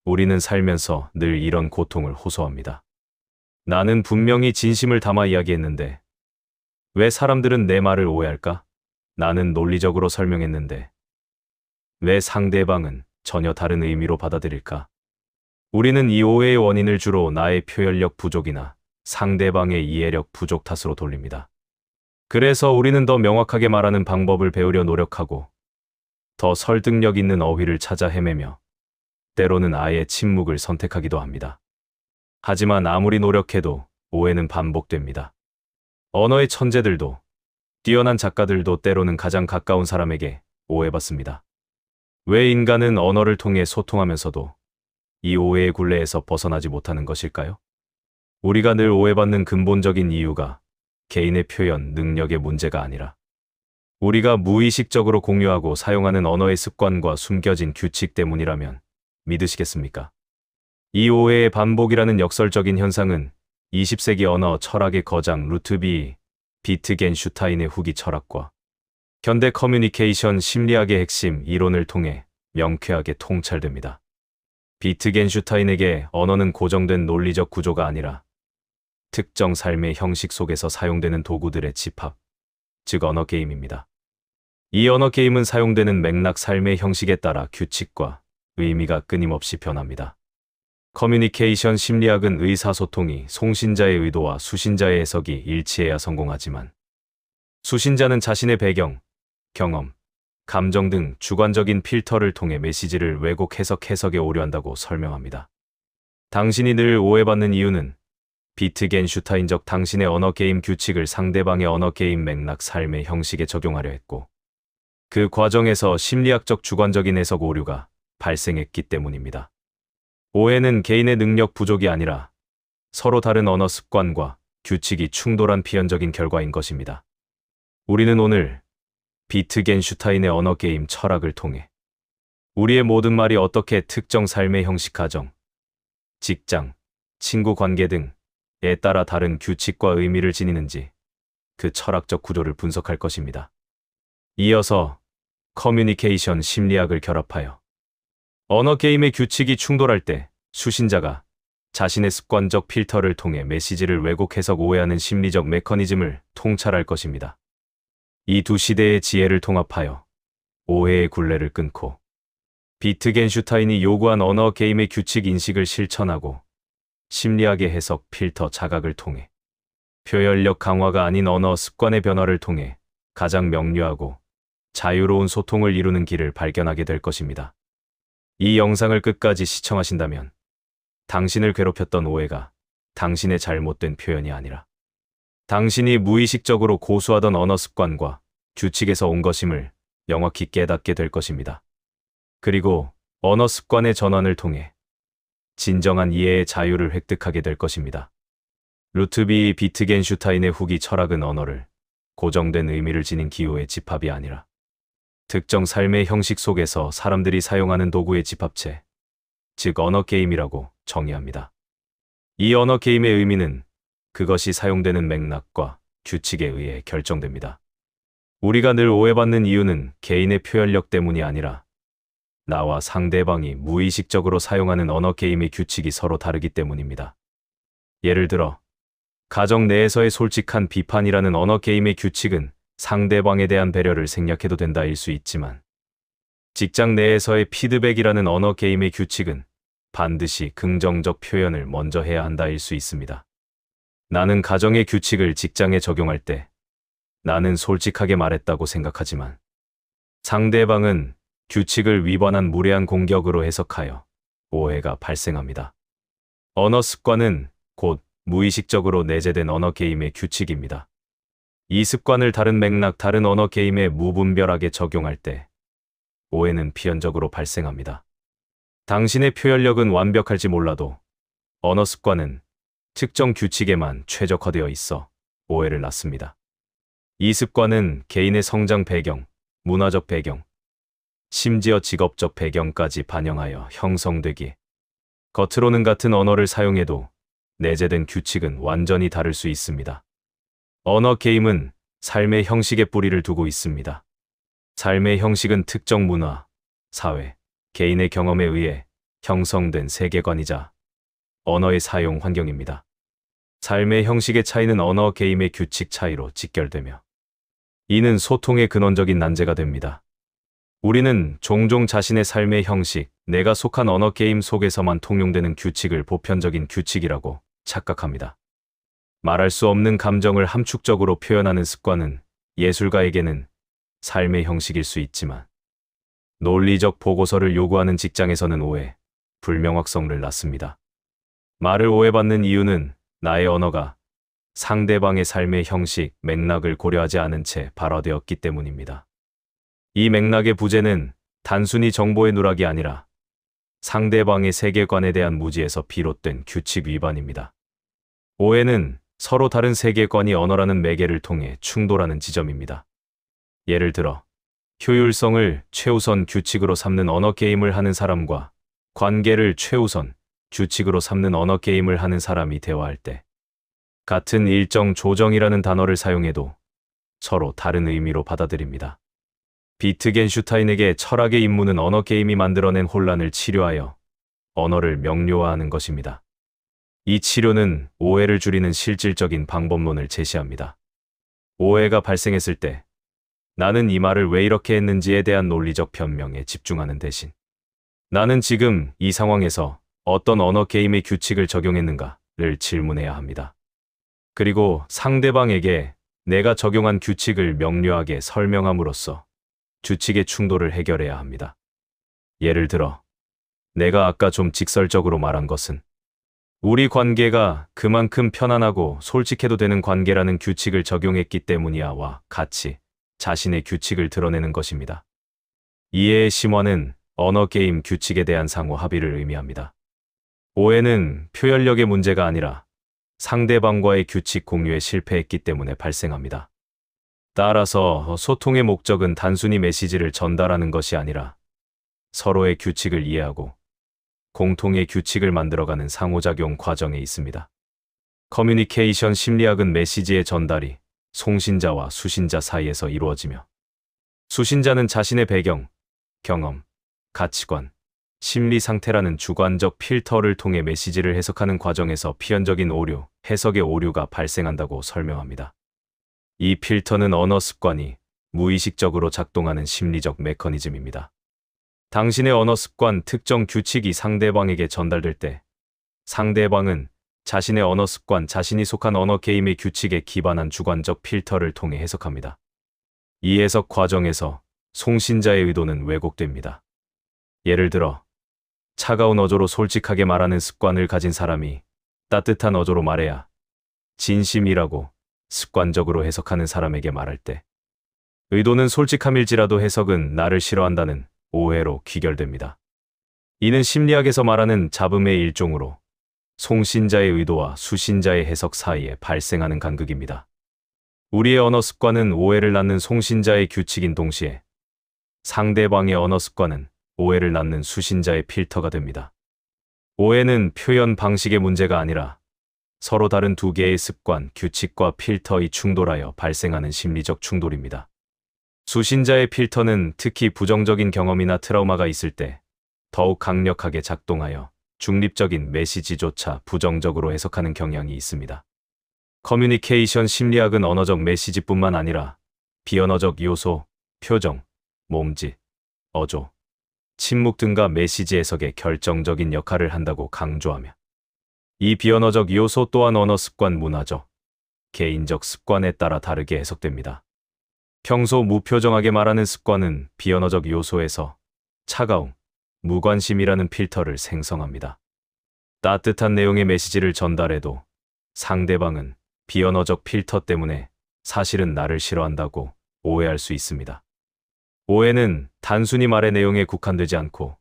우리는 살면서 늘 이런 고통을 호소합니다. 나는 분명히 진심을 담아 이야기했는데 왜 사람들은 내 말을 오해할까? 나는 논리적으로 설명했는데 왜 상대방은 전혀 다른 의미로 받아들일까? 우리는 이 오해의 원인을 주로 나의 표현력 부족이나 상대방의 이해력 부족 탓으로 돌립니다. 그래서 우리는 더 명확하게 말하는 방법을 배우려 노력하고 더 설득력 있는 어휘를 찾아 헤매며 때로는 아예 침묵을 선택하기도 합니다. 하지만 아무리 노력해도 오해는 반복됩니다. 언어의 천재들도 뛰어난 작가들도 때로는 가장 가까운 사람에게 오해받습니다. 왜 인간은 언어를 통해 소통하면서도 이 오해의 굴레에서 벗어나지 못하는 것일까요? 우리가 늘 오해받는 근본적인 이유가 개인의 표현 능력의 문제가 아니라 우리가 무의식적으로 공유하고 사용하는 언어의 습관과 숨겨진 규칙 때문이라면 믿으시겠습니까? 이 오해의 반복이라는 역설적인 현상은 20세기 언어 철학의 거장 루트비 비트겐슈타인의 후기 철학과 현대 커뮤니케이션 심리학의 핵심 이론을 통해 명쾌하게 통찰됩니다. 비트겐슈타인에게 언어는 고정된 논리적 구조가 아니라 특정 삶의 형식 속에서 사용되는 도구들의 집합, 즉 언어 게임입니다. 이 언어 게임은 사용되는 맥락 삶의 형식에 따라 규칙과 의미가 끊임없이 변합니다. 커뮤니케이션 심리학은 의사소통이 송신자의 의도와 수신자의 해석이 일치해야 성공하지만 수신자는 자신의 배경, 경험, 감정 등 주관적인 필터를 통해 메시지를 왜곡 해석에 오류한다고 설명합니다. 당신이 늘 오해받는 이유는 비트겐슈타인적 당신의 언어 게임 규칙을 상대방의 언어 게임 맥락 삶의 형식에 적용하려 했고 그 과정에서 심리학적 주관적인 해석 오류가 발생했기 때문입니다. 오해는 개인의 능력 부족이 아니라 서로 다른 언어 습관과 규칙이 충돌한 필연적인 결과인 것입니다. 우리는 오늘 비트겐슈타인의 언어 게임 철학을 통해 우리의 모든 말이 어떻게 특정 삶의 형식 가정, 직장, 친구 관계 등에 따라 다른 규칙과 의미를 지니는지 그 철학적 구조를 분석할 것입니다. 이어서 커뮤니케이션 심리학을 결합하여 언어 게임의 규칙이 충돌할 때 수신자가 자신의 습관적 필터를 통해 메시지를 왜곡 해석 오해하는 심리적 메커니즘을 통찰할 것입니다. 이 두 시대의 지혜를 통합하여 오해의 굴레를 끊고 비트겐슈타인이 요구한 언어 게임의 규칙 인식을 실천하고 심리학의 해석 필터 자각을 통해 표현력 강화가 아닌 언어 습관의 변화를 통해 가장 명료하고 자유로운 소통을 이루는 길을 발견하게 될 것입니다. 이 영상을 끝까지 시청하신다면 당신을 괴롭혔던 오해가 당신의 잘못된 표현이 아니라 당신이 무의식적으로 고수하던 언어 습관과 규칙에서 온 것임을 명확히 깨닫게 될 것입니다. 그리고 언어 습관의 전환을 통해 진정한 이해의 자유를 획득하게 될 것입니다. 루트비 비트겐슈타인의 후기 철학은 언어를 고정된 의미를 지닌 기호의 집합이 아니라 특정 삶의 형식 속에서 사람들이 사용하는 도구의 집합체, 즉 언어 게임이라고 정의합니다. 이 언어 게임의 의미는 그것이 사용되는 맥락과 규칙에 의해 결정됩니다. 우리가 늘 오해받는 이유는 개인의 표현력 때문이 아니라 나와 상대방이 무의식적으로 사용하는 언어 게임의 규칙이 서로 다르기 때문입니다. 예를 들어, 가정 내에서의 솔직한 비판이라는 언어 게임의 규칙은 상대방에 대한 배려를 생략해도 된다일 수 있지만 직장 내에서의 피드백이라는 언어 게임의 규칙은 반드시 긍정적 표현을 먼저 해야 한다일 수 있습니다. 나는 가정의 규칙을 직장에 적용할 때 나는 솔직하게 말했다고 생각하지만 상대방은 규칙을 위반한 무례한 공격으로 해석하여 오해가 발생합니다. 언어 습관은 곧 무의식적으로 내재된 언어 게임의 규칙입니다. 이 습관을 다른 맥락, 다른 언어 게임에 무분별하게 적용할 때 오해는 필연적으로 발생합니다. 당신의 표현력은 완벽할지 몰라도 언어 습관은 특정 규칙에만 최적화되어 있어 오해를 낳습니다. 이 습관은 개인의 성장 배경, 문화적 배경, 심지어 직업적 배경까지 반영하여 형성되기에 겉으로는 같은 언어를 사용해도 내재된 규칙은 완전히 다를 수 있습니다. 언어 게임은 삶의 형식에 뿌리를 두고 있습니다. 삶의 형식은 특정 문화, 사회, 개인의 경험에 의해 형성된 세계관이자 언어의 사용 환경입니다. 삶의 형식의 차이는 언어 게임의 규칙 차이로 직결되며 이는 소통의 근원적인 난제가 됩니다. 우리는 종종 자신의 삶의 형식, 내가 속한 언어 게임 속에서만 통용되는 규칙을 보편적인 규칙이라고 착각합니다. 말할 수 없는 감정을 함축적으로 표현하는 습관은 예술가에게는 삶의 형식일 수 있지만 논리적 보고서를 요구하는 직장에서는 오해, 불명확성을 낳습니다. 말을 오해받는 이유는 나의 언어가 상대방의 삶의 형식, 맥락을 고려하지 않은 채 발화되었기 때문입니다. 이 맥락의 부재는 단순히 정보의 누락이 아니라 상대방의 세계관에 대한 무지에서 비롯된 규칙 위반입니다. 오해는 서로 다른 세계관이 언어라는 매개를 통해 충돌하는 지점입니다. 예를 들어, 효율성을 최우선 규칙으로 삼는 언어 게임을 하는 사람과 관계를 최우선 규칙으로 삼는 언어 게임을 하는 사람이 대화할 때 같은 일정 조정이라는 단어를 사용해도 서로 다른 의미로 받아들입니다. 비트겐슈타인에게 철학의 임무는 언어 게임이 만들어낸 혼란을 치료하여 언어를 명료화하는 것입니다. 이 치료는 오해를 줄이는 실질적인 방법론을 제시합니다. 오해가 발생했을 때 나는 이 말을 왜 이렇게 했는지에 대한 논리적 변명에 집중하는 대신 나는 지금 이 상황에서 어떤 언어 게임의 규칙을 적용했는가를 질문해야 합니다. 그리고 상대방에게 내가 적용한 규칙을 명료하게 설명함으로써 규칙의 충돌을 해결해야 합니다. 예를 들어, 내가 아까 좀 직설적으로 말한 것은 우리 관계가 그만큼 편안하고 솔직해도 되는 관계라는 규칙을 적용했기 때문이야와 같이 자신의 규칙을 드러내는 것입니다. 이해의 심화는 언어 게임 규칙에 대한 상호 합의를 의미합니다. 오해는 표현력의 문제가 아니라 상대방과의 규칙 공유에 실패했기 때문에 발생합니다. 따라서 소통의 목적은 단순히 메시지를 전달하는 것이 아니라 서로의 규칙을 이해하고 공통의 규칙을 만들어가는 상호작용 과정에 있습니다. 커뮤니케이션 심리학은 메시지의 전달이 송신자와 수신자 사이에서 이루어지며 수신자는 자신의 배경, 경험, 가치관, 심리 상태라는 주관적 필터를 통해 메시지를 해석하는 과정에서 필연적인 오류, 해석의 오류가 발생한다고 설명합니다. 이 필터는 언어 습관이 무의식적으로 작동하는 심리적 메커니즘입니다. 당신의 언어 습관, 특정 규칙이 상대방에게 전달될 때 상대방은 자신의 언어 습관, 자신이 속한 언어 게임의 규칙에 기반한 주관적 필터를 통해 해석합니다. 이 해석 과정에서 송신자의 의도는 왜곡됩니다. 예를 들어, 차가운 어조로 솔직하게 말하는 습관을 가진 사람이 따뜻한 어조로 말해야 진심이라고 습관적으로 해석하는 사람에게 말할 때 의도는 솔직함일지라도 해석은 나를 싫어한다는 오해로 귀결됩니다. 이는 심리학에서 말하는 잡음의 일종으로 송신자의 의도와 수신자의 해석 사이에 발생하는 간극입니다. 우리의 언어 습관은 오해를 낳는 송신자의 규칙인 동시에 상대방의 언어 습관은 오해를 낳는 수신자의 필터가 됩니다. 오해는 표현 방식의 문제가 아니라 서로 다른 두 개의 습관, 규칙과 필터의 충돌하여 발생하는 심리적 충돌입니다. 수신자의 필터는 특히 부정적인 경험이나 트라우마가 있을 때 더욱 강력하게 작동하여 중립적인 메시지조차 부정적으로 해석하는 경향이 있습니다. 커뮤니케이션 심리학은 언어적 메시지뿐만 아니라 비언어적 요소, 표정, 몸짓, 어조, 침묵 등과 메시지 해석에 결정적인 역할을 한다고 강조하며 이 비언어적 요소 또한 언어 습관, 문화적, 개인적 습관에 따라 다르게 해석됩니다. 평소 무표정하게 말하는 습관은 비언어적 요소에서 차가움, 무관심이라는 필터를 생성합니다. 따뜻한 내용의 메시지를 전달해도 상대방은 비언어적 필터 때문에 사실은 나를 싫어한다고 오해할 수 있습니다. 오해는 단순히 말의 내용에 국한되지 않고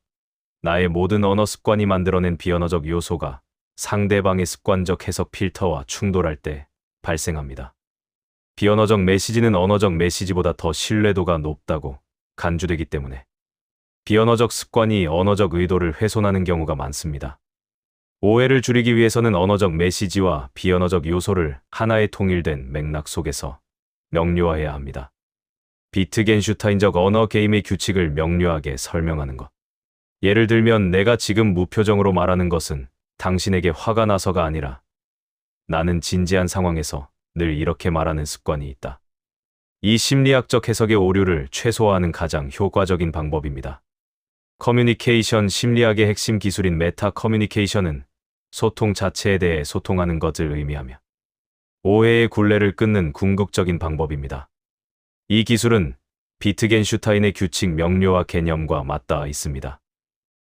나의 모든 언어 습관이 만들어낸 비언어적 요소가 상대방의 습관적 해석 필터와 충돌할 때 발생합니다. 비언어적 메시지는 언어적 메시지보다 더 신뢰도가 높다고 간주되기 때문에 비언어적 습관이 언어적 의도를 훼손하는 경우가 많습니다. 오해를 줄이기 위해서는 언어적 메시지와 비언어적 요소를 하나의 통일된 맥락 속에서 명료화해야 합니다. 비트겐슈타인적 언어 게임의 규칙을 명료하게 설명하는 것. 예를 들면 내가 지금 무표정으로 말하는 것은 당신에게 화가 나서가 아니라 나는 진지한 상황에서 늘 이렇게 말하는 습관이 있다. 이 심리학적 해석의 오류를 최소화하는 가장 효과적인 방법입니다. 커뮤니케이션 심리학의 핵심 기술인 메타 커뮤니케이션은 소통 자체에 대해 소통하는 것을 의미하며 오해의 굴레를 끊는 궁극적인 방법입니다. 이 기술은 비트겐슈타인의 규칙 명료화 개념과 맞닿아 있습니다.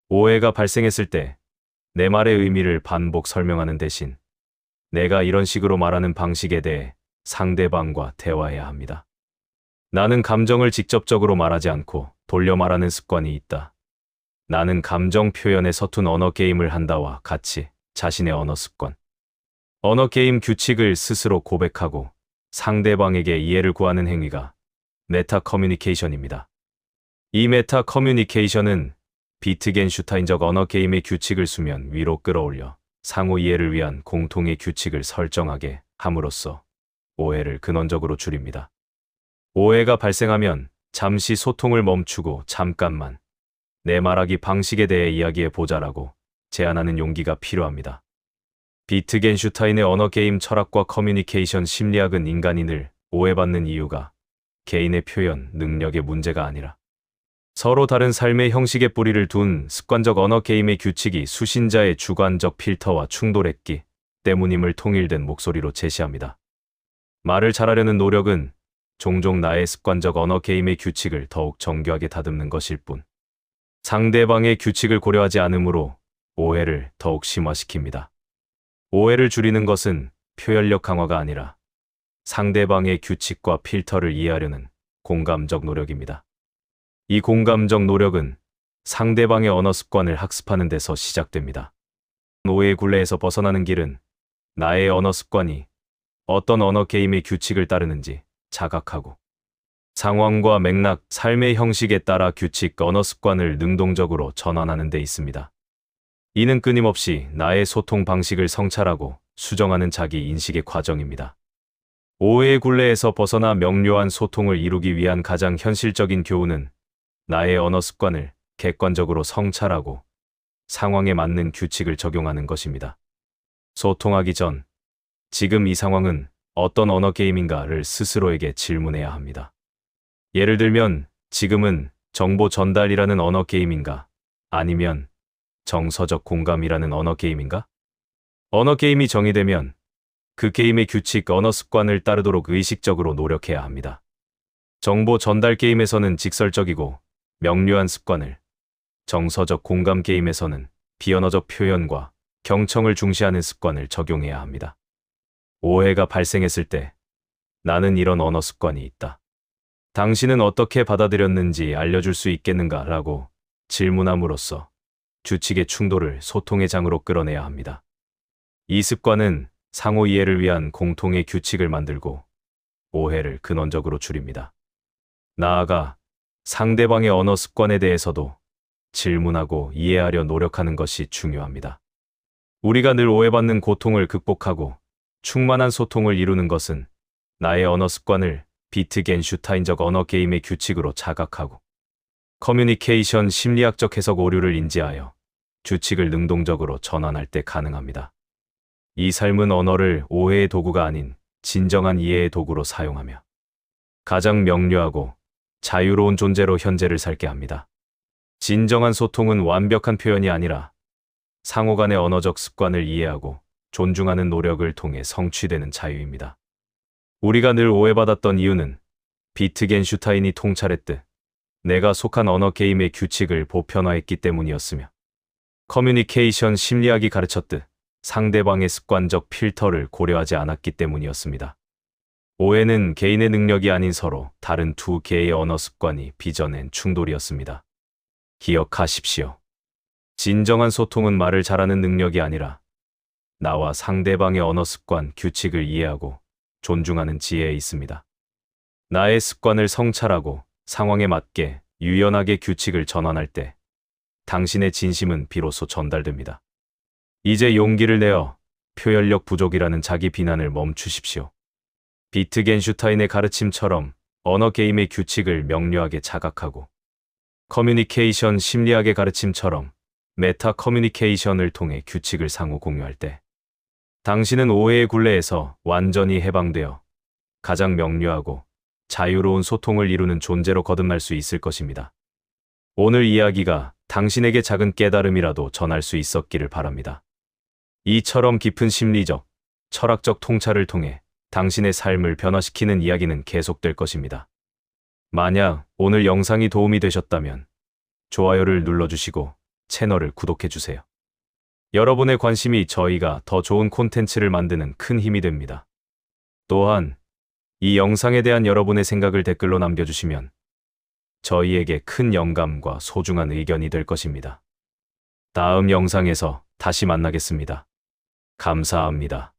오해가 발생했을 때 내 말의 의미를 반복 설명하는 대신 내가 이런 식으로 말하는 방식에 대해 상대방과 대화해야 합니다. 나는 감정을 직접적으로 말하지 않고 돌려 말하는 습관이 있다. 나는 감정 표현에 서툰 언어 게임을 한다와 같이 자신의 언어 습관, 언어 게임 규칙을 스스로 고백하고 상대방에게 이해를 구하는 행위가 메타 커뮤니케이션입니다. 이 메타 커뮤니케이션은 비트겐슈타인적 언어 게임의 규칙을 수면 위로 끌어올려 상호 이해를 위한 공통의 규칙을 설정하게 함으로써 오해를 근원적으로 줄입니다. 오해가 발생하면 잠시 소통을 멈추고 잠깐만 내 말하기 방식에 대해 이야기해 보자라고 제안하는 용기가 필요합니다. 비트겐슈타인의 언어 게임 철학과 커뮤니케이션 심리학은 인간이 늘 오해받는 이유가 개인의 표현 능력의 문제가 아니라 서로 다른 삶의 형식에 뿌리를 둔 습관적 언어 게임의 규칙이 수신자의 주관적 필터와 충돌했기 때문임을 통일된 목소리로 제시합니다. 말을 잘하려는 노력은 종종 나의 습관적 언어 게임의 규칙을 더욱 정교하게 다듬는 것일 뿐 상대방의 규칙을 고려하지 않으므로 오해를 더욱 심화시킵니다. 오해를 줄이는 것은 표현력 강화가 아니라 상대방의 규칙과 필터를 이해하려는 공감적 노력입니다. 이 공감적 노력은 상대방의 언어 습관을 학습하는 데서 시작됩니다. 오해의 굴레에서 벗어나는 길은 나의 언어 습관이 어떤 언어 게임의 규칙을 따르는지 자각하고 상황과 맥락, 삶의 형식에 따라 규칙, 언어 습관을 능동적으로 전환하는 데 있습니다. 이는 끊임없이 나의 소통 방식을 성찰하고 수정하는 자기 인식의 과정입니다. 오해의 굴레에서 벗어나 명료한 소통을 이루기 위한 가장 현실적인 교훈은 나의 언어 습관을 객관적으로 성찰하고 상황에 맞는 규칙을 적용하는 것입니다. 소통하기 전, 지금 이 상황은 어떤 언어 게임인가를 스스로에게 질문해야 합니다. 예를 들면, 지금은 정보 전달이라는 언어 게임인가? 아니면 정서적 공감이라는 언어 게임인가? 언어 게임이 정의되면 그 게임의 규칙, 언어 습관을 따르도록 의식적으로 노력해야 합니다. 정보 전달 게임에서는 직설적이고 명료한 습관을, 정서적 공감 게임에서는 비언어적 표현과 경청을 중시하는 습관을 적용해야 합니다. 오해가 발생했을 때 나는 이런 언어 습관이 있다. 당신은 어떻게 받아들였는지 알려줄 수 있겠는가? 라고 질문함으로써 규칙의 충돌을 소통의 장으로 끌어내야 합니다. 이 습관은 상호 이해를 위한 공통의 규칙을 만들고 오해를 근원적으로 줄입니다. 나아가 상대방의 언어 습관에 대해서도 질문하고 이해하려 노력하는 것이 중요합니다. 우리가 늘 오해받는 고통을 극복하고 충만한 소통을 이루는 것은 나의 언어 습관을 비트겐슈타인적 언어 게임의 규칙으로 자각하고 커뮤니케이션 심리학적 해석 오류를 인지하여 규칙을 능동적으로 전환할 때 가능합니다. 이 삶은 언어를 오해의 도구가 아닌 진정한 이해의 도구로 사용하며 가장 명료하고 자유로운 존재로 현재를 살게 합니다. 진정한 소통은 완벽한 표현이 아니라 상호 간의 언어적 습관을 이해하고 존중하는 노력을 통해 성취되는 자유입니다. 우리가 늘 오해받았던 이유는 비트겐슈타인이 통찰했듯 내가 속한 언어 게임의 규칙을 보편화했기 때문이었으며 커뮤니케이션 심리학이 가르쳤듯 상대방의 습관적 필터를 고려하지 않았기 때문이었습니다. 오해는 개인의 능력이 아닌 서로 다른 두 개의 언어 습관이 빚어낸 충돌이었습니다. 기억하십시오. 진정한 소통은 말을 잘하는 능력이 아니라 나와 상대방의 언어 습관, 규칙을 이해하고 존중하는 지혜에 있습니다. 나의 습관을 성찰하고 상황에 맞게 유연하게 규칙을 전환할 때 당신의 진심은 비로소 전달됩니다. 이제 용기를 내어 표현력 부족이라는 자기 비난을 멈추십시오. 비트겐슈타인의 가르침처럼 언어 게임의 규칙을 명료하게 자각하고 커뮤니케이션 심리학의 가르침처럼 메타 커뮤니케이션을 통해 규칙을 상호 공유할 때 당신은 오해의 굴레에서 완전히 해방되어 가장 명료하고 자유로운 소통을 이루는 존재로 거듭날 수 있을 것입니다. 오늘 이야기가 당신에게 작은 깨달음이라도 전할 수 있었기를 바랍니다. 이처럼 깊은 심리적, 철학적 통찰을 통해 당신의 삶을 변화시키는 이야기는 계속될 것입니다. 만약 오늘 영상이 도움이 되셨다면 좋아요를 눌러주시고 채널을 구독해주세요. 여러분의 관심이 저희가 더 좋은 콘텐츠를 만드는 큰 힘이 됩니다. 또한 이 영상에 대한 여러분의 생각을 댓글로 남겨주시면 저희에게 큰 영감과 소중한 의견이 될 것입니다. 다음 영상에서 다시 만나겠습니다. 감사합니다.